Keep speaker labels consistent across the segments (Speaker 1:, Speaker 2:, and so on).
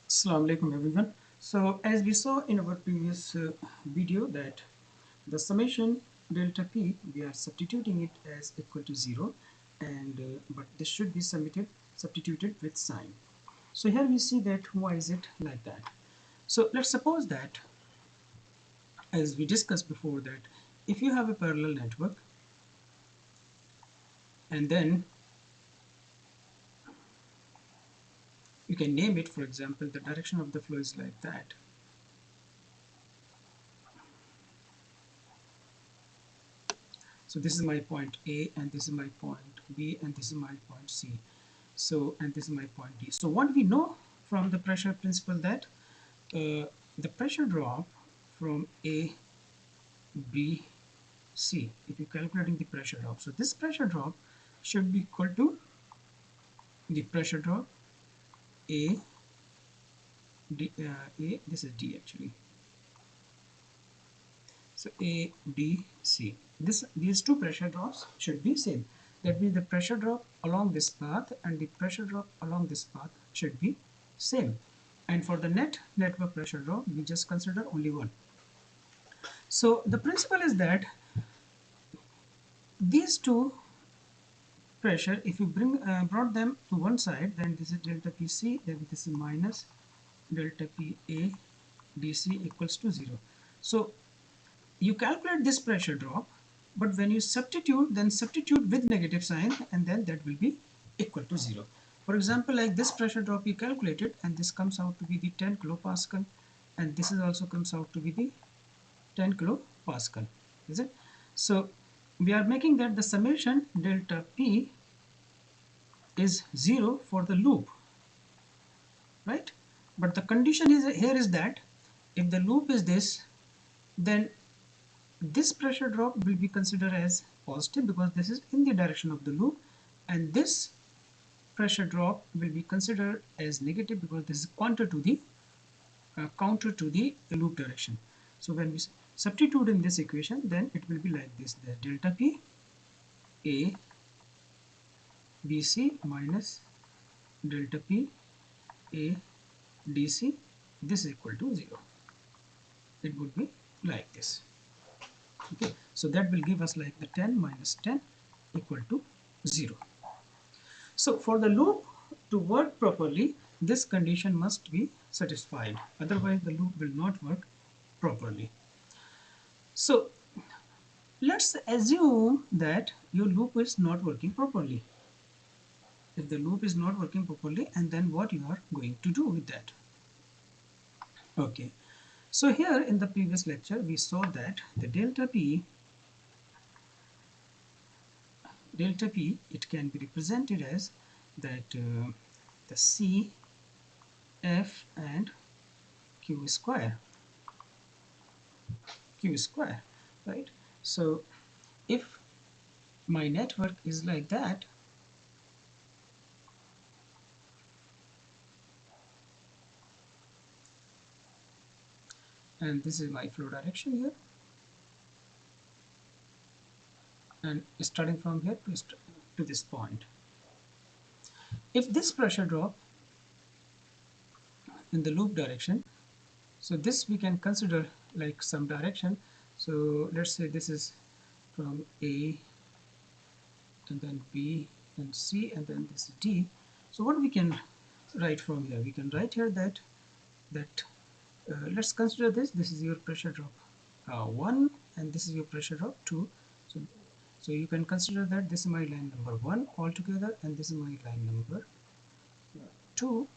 Speaker 1: Assalamu alaikum everyone. So as we saw in our previous video that the summation delta p, we are substituting it as equal to 0, and but this should be substituted with sign. So here we see that why is it like that. So let's suppose that, as we discussed before, that if you have a parallel network and then you can name it, for example, the direction of the flow is like that. So this is my point A, and this is my point B, and this is my point C. So, and this is my point D. So what we know from the pressure principle that the pressure drop from A, B, C, if you're calculating the pressure drop, so this pressure drop should be equal to the pressure drop A, D, A, this is D actually. So A, B, C. These two pressure drops should be same. That means the pressure drop along this path and the pressure drop along this path should be same. And for the network pressure drop, we just consider only one. So the principle is that these two pressure, if you brought them to one side, then this is delta Pc, then this is minus delta Pa dc equals to 0. So you calculate this pressure drop, but when you substitute, then substitute with negative sign, and then that will be equal to 0. For example, like this pressure drop you calculated, and this comes out to be the 10 kilopascal, and this is also comes out to be the 10 kilopascal, is it? So we are making that the summation delta P is 0 for the loop, right? But the condition is here is that if the loop is this, then this pressure drop will be considered as positive because this is in the direction of the loop, and this pressure drop will be considered as negative because this is counter to the loop direction. So when we substitute in this equation, then it will be like this: the delta P A B C minus delta P A D C, this is equal to 0. It would be like this. Okay, so that will give us like the 10 minus 10 equal to 0. So for the loop to work properly, this condition must be satisfied, otherwise the loop will not work properly. So let's assume that your loop is not working properly. If the loop is not working properly, and then what you are going to do with that? Okay, so here in the previous lecture we saw that the delta P, it can be represented as that the C, F and Q square, right? So if my network is like that, and this is my flow direction here, and starting from here to this point, if this pressure drop in the loop direction, so this we can consider like some direction. So let's say this is from A, and then B and C, and then this is D. So what we can write from here? We can write here that let's consider this is your pressure drop 1, and this is your pressure drop 2. So you can consider that this is my line number 1 altogether, and this is my line number 2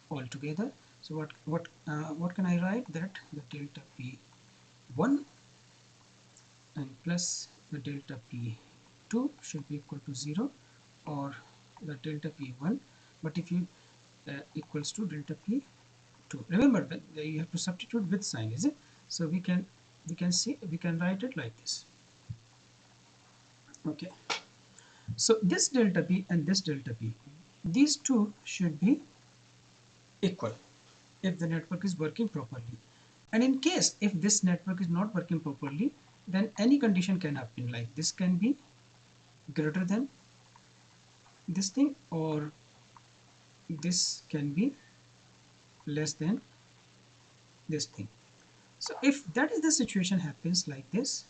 Speaker 1: altogether. So what can I write? That the delta P1 and plus the delta P2 should be equal to 0, or the delta P1, but if you equals to delta P2. Remember that you have to substitute with sign, is it? So we can write it like this. Okay, so this delta P and this delta P, these two should be equal if the network is working properly. And in case if this network is not working properly, then any condition can happen, like this can be greater than this thing, or this can be less than this thing. So if that is the situation happens like this,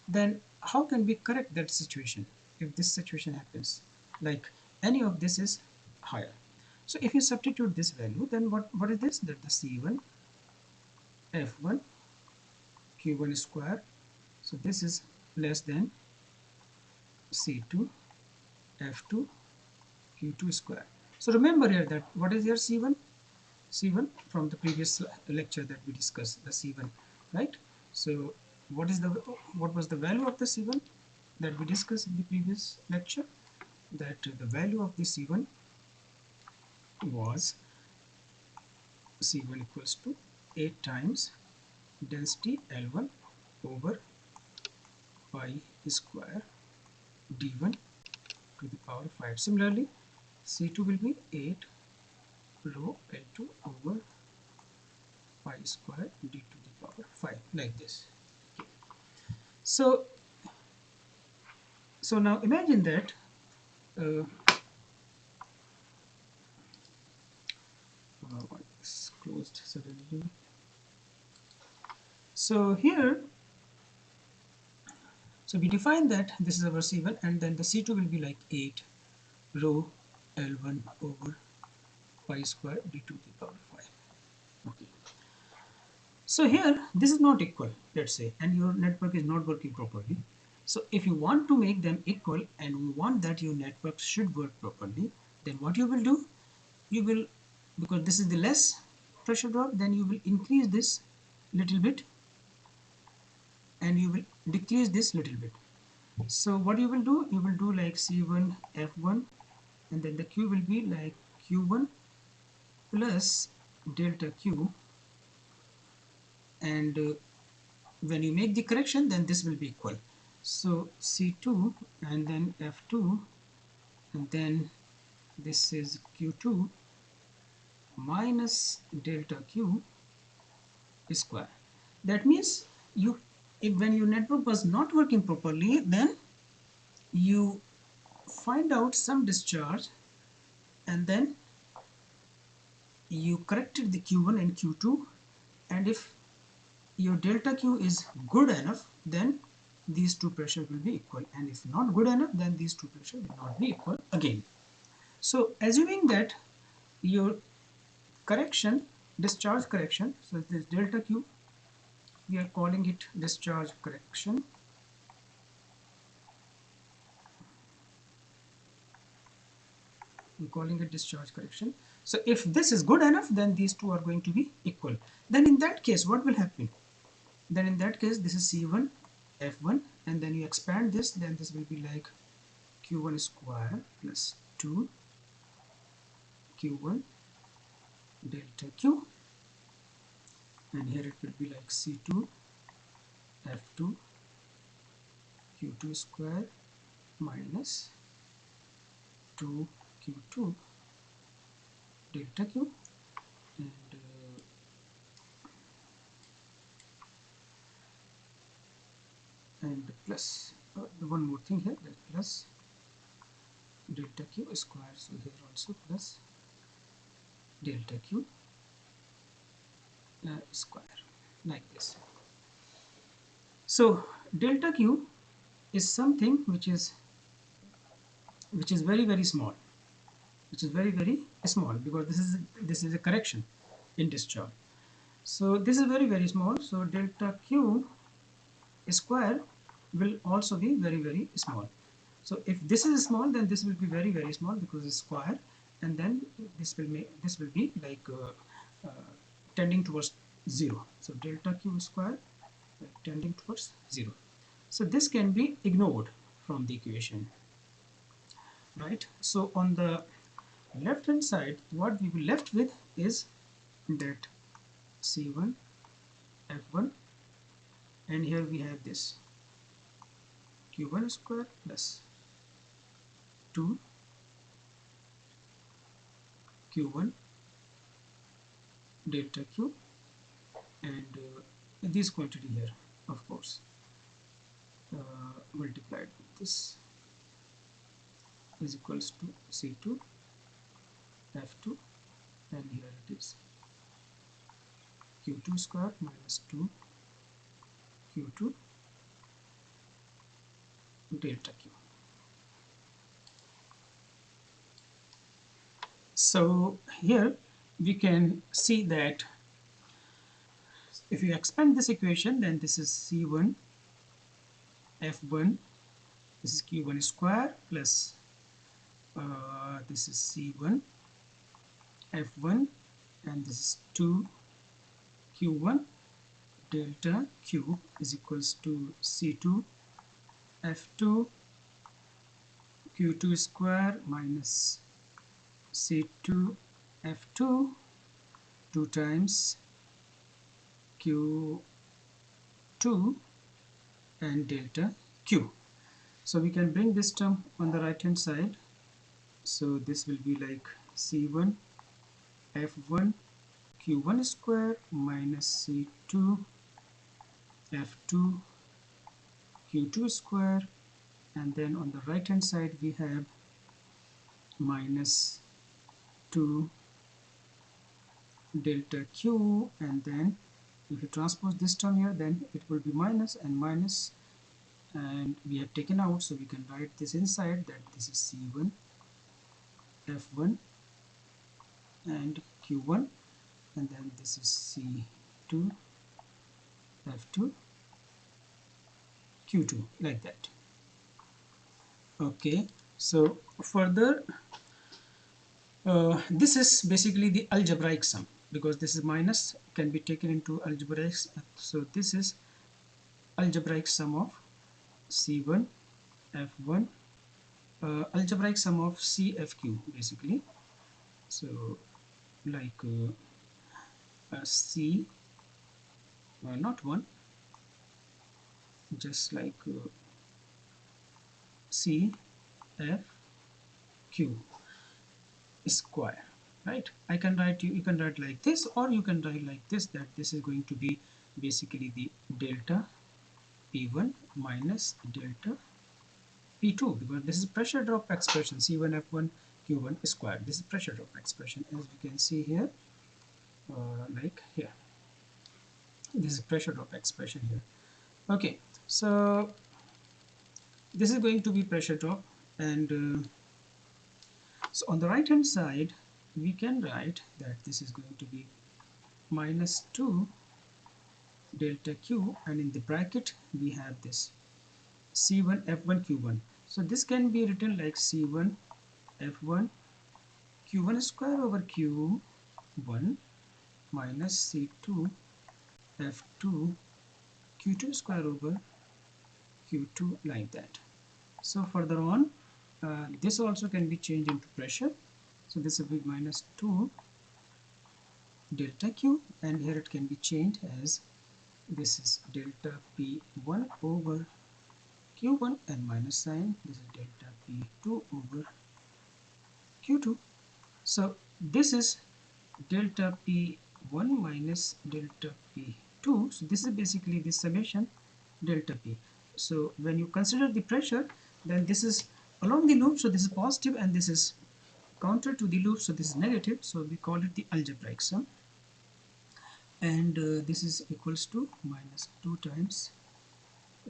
Speaker 1: then how can we correct that situation if this situation happens like any of this is higher? So if you substitute this value, then what is this? That the C1 F1 Q1 square, so this is less than C2 F2 Q2 square. So remember here that what is your C1? C1 from the previous lecture that we discussed, the C1, right? So what was the value of the C1 that we discussed in the previous lecture? That the value of the C1 was C1 equals to 8 times density L1 over pi square d1 to the power 5. Similarly, C2 will be 8 rho L2 over pi square d to the power 5, like this. Okay. So now imagine that uh, it's closed suddenly. So here, so we define that this is our C1, and then the C2 will be like 8 rho L1 over pi square d to the power 5. Okay. So here this is not equal, let's say, and your network is not working properly. So if you want to make them equal and you want that your network should work properly, then what you will do? You will, because this is the less pressure drop, then you will increase this little bit and you will decrease this little bit. So what you will do? You will do like C1 F1, and then the Q will be like Q1 plus delta Q, and when you make the correction, then this will be equal. So C2 and then F2, and then this is Q2 minus delta Q square. That means you, if when your network was not working properly, then you find out some discharge and then you corrected the Q1 and Q2, and if your delta Q is good enough, then these two pressure will be equal, and if not good enough, then these two pressure will not be equal again. So assuming that your correction, discharge correction, so this delta Q, we are calling it discharge correction. We're calling it discharge correction. So if this is good enough, then these two are going to be equal. Then in that case, what will happen? Then in that case, this is C1 F1, and then you expand this, then this will be like Q1 square plus 2 Q1 delta Q, and here it will be like C2 F2 Q2 square minus 2 Q2 delta Q, and plus one more thing here, that plus delta Q square, so here also plus delta Q square, like this. So delta Q is something which is very small, which is very small, because this is a correction in discharge. So this is very small, so delta Q square will also be very small. So if this is small, then this will be very small because it's square, and then this will be like tending towards 0. So delta Q square tending towards 0. So this can be ignored from the equation, right? So on the left hand side, what we will left with is that C1 F1, and here we have this Q1 square plus 2 Q1 delta Q, and this quantity here, of course, multiplied with this is equals to C2 F2, and here it is q2 square minus 2 q2 delta q. So here we can see that if you expand this equation, then this is c1 f1, this is q1 square plus this is c1 f1, and this is 2 q1 delta q is equals to c2 f2 q2 square minus c2 f2 2 times q2 and delta q. So we can bring this term on the right hand side. So this will be like c1 f1 q1 square minus c2 f2 q2 square, and then on the right hand side we have minus 2 delta q, and then if you transpose this term here, then it will be minus and minus, and we have taken out, so we can write this inside that this is c1 f1 and q1, and then this is c2 f2 q2, like that. Okay, so further this is basically the algebraic sum, because this is minus can be taken into algebraic, so this is algebraic sum of c1 f1, algebraic sum of cfq basically. So like c not 1, just like c f q square, right? I can write, you can write like this, or you can write like this, that this is going to be basically the delta p1 minus delta p2, because this is pressure drop expression c1 f1 q1 square. This is pressure drop expression, as we can see here, like here, this is pressure drop expression here. Okay, so this is going to be pressure drop, and so on the right hand side we can write that this is going to be minus 2 delta q, and in the bracket we have this c1 f1 q1. So this can be written like c1 f1 q1 square over q1 minus c2 f2 q2 square over q2, like that. So further on this also can be changed into pressure, so this will be minus 2 delta q, and here it can be changed as this is delta p1 over q1 and minus sign, this is delta p2 over q2. So this is delta p1 minus delta p2, so this is basically the summation delta p. So when you consider the pressure, then this is along the loop, so this is positive, and this is counter to the loop, so this is negative, so we call it the algebraic sum, and this is equals to minus 2 times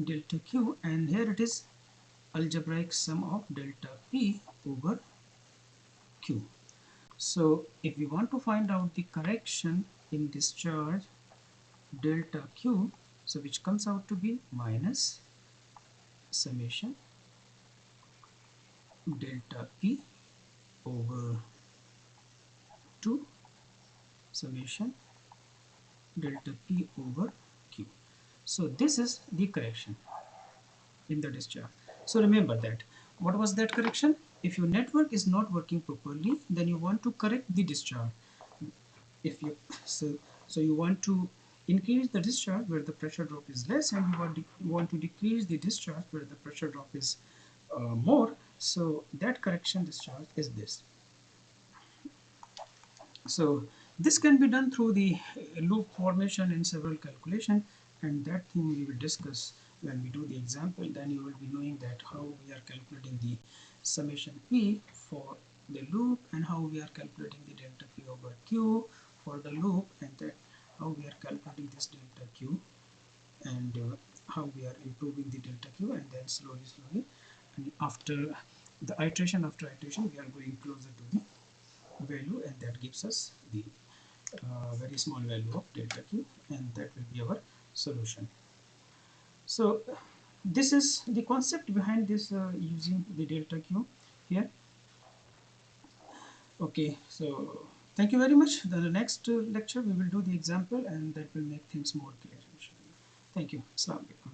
Speaker 1: delta q, and here it is algebraic sum of delta p over q. So if we want to find out the correction in discharge delta q, so which comes out to be minus summation delta p over 2 summation delta p over q. So this is the correction in the discharge. So remember that. What was that correction? If your network is not working properly, then you want to correct the discharge. If you so you want to increase the discharge where the pressure drop is less, and you want to decrease the discharge where the pressure drop is more. So that correction discharge is this. So this can be done through the loop formation in several calculation, and that thing we will discuss when we do the example. Then you will be knowing that how we are calculating the summation p for the loop, and how we are calculating the delta p over q for the loop, and that how we are calculating this delta q, and how we are improving the delta q, and then slowly, and after the iteration after iteration we are going closer to the value, and that gives us the very small value of delta q, and that will be our solution. So this is the concept behind this using the delta q here. Okay, so thank you very much. The next lecture we will do the example, and that will make things more clear. Thank you. Assalamu alaikum.